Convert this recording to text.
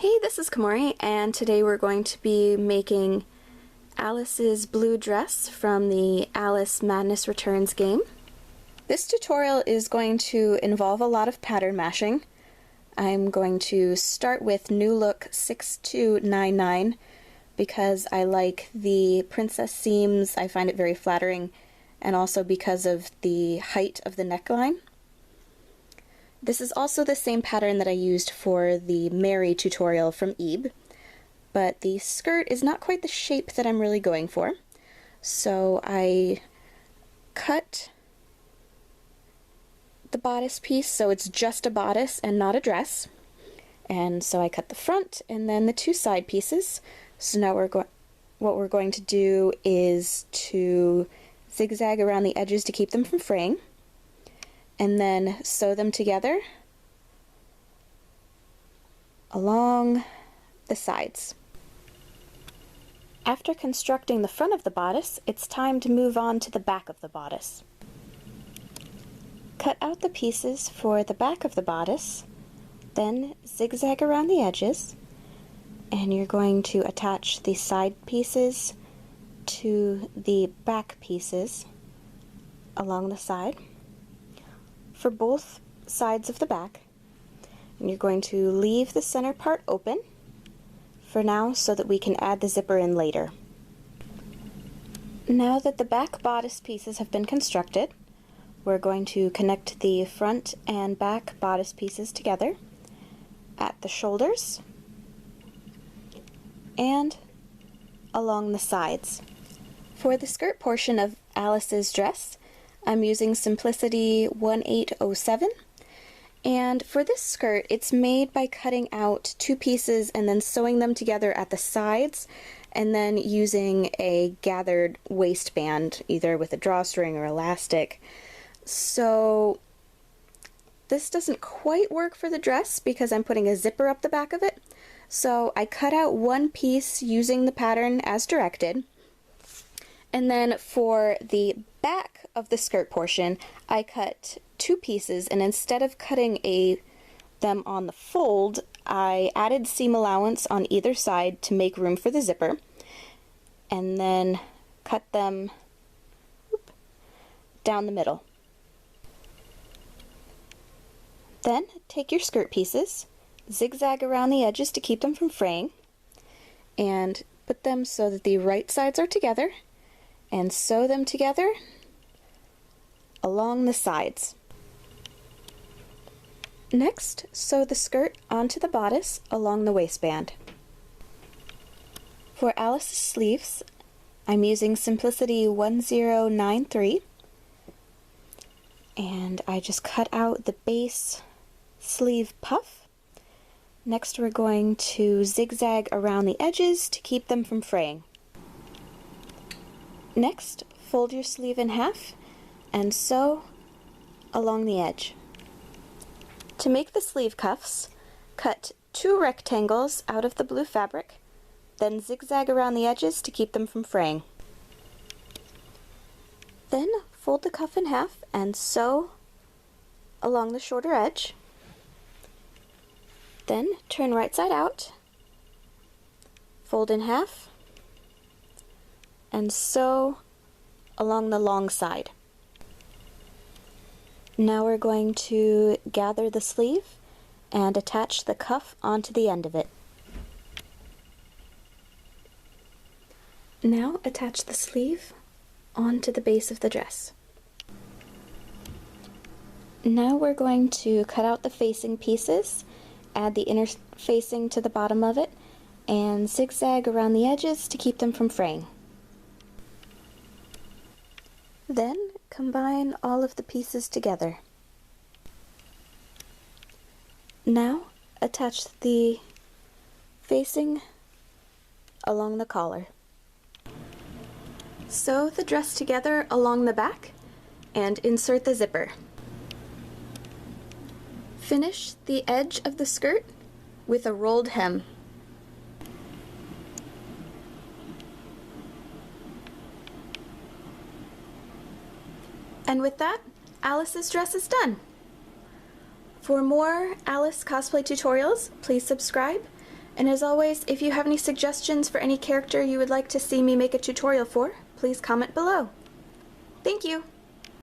Hey, this is Kamori, and today we're going to be making Alice's blue dress from the Alice Madness Returns game. This tutorial is going to involve a lot of pattern mashing. I'm going to start with New Look 6299 because I like the princess seams. I find it very flattering, and also because of the height of the neckline. This is also the same pattern that I used for the Mary tutorial from Ebe, but the skirt is not quite the shape that I'm really going for. So I cut the bodice piece so it's just a bodice and not a dress. And so I cut the front and then the two side pieces. So now what we're going to do is to zigzag around the edges to keep them from fraying, and then sew them together along the sides. After constructing the front of the bodice, it's time to move on to the back of the bodice. Cut out the pieces for the back of the bodice, then zigzag around the edges, and you're going to attach the side pieces to the back pieces along the side for both sides of the back, and you're going to leave the center part open for now so that we can add the zipper in later. Now that the back bodice pieces have been constructed, we're going to connect the front and back bodice pieces together at the shoulders and along the sides. For the skirt portion of Alice's dress, I'm using Simplicity 1807, and for this skirt it's made by cutting out two pieces and then sewing them together at the sides, and then using a gathered waistband either with a drawstring or elastic. So this doesn't quite work for the dress because I'm putting a zipper up the back of it, so I cut out one piece using the pattern as directed. And then for the back of the skirt portion, I cut two pieces, and instead of cutting them on the fold, I added seam allowance on either side to make room for the zipper, and then cut them down the middle. Then take your skirt pieces, zigzag around the edges to keep them from fraying, and put them so that the right sides are together, and sew them together along the sides. Next, sew the skirt onto the bodice along the waistband. For Alice's sleeves, I'm using Simplicity 1093, and I just cut out the base sleeve puff. Next, we're going to zigzag around the edges to keep them from fraying. Next, fold your sleeve in half and sew along the edge. To make the sleeve cuffs, cut two rectangles out of the blue fabric, then zigzag around the edges to keep them from fraying. Then fold the cuff in half and sew along the shorter edge. Then turn right side out, fold in half, and sew along the long side. Now we're going to gather the sleeve and attach the cuff onto the end of it. Now attach the sleeve onto the base of the dress. Now we're going to cut out the facing pieces, add the inner facing to the bottom of it, and zigzag around the edges to keep them from fraying. Then combine all of the pieces together. Now attach the facing along the collar. Sew the dress together along the back and insert the zipper. Finish the edge of the skirt with a rolled hem. And with that, Alice's dress is done. For more Alice cosplay tutorials, please subscribe And as always, if you have any suggestions for any character you would like to see me make a tutorial for, please comment below. Thank you!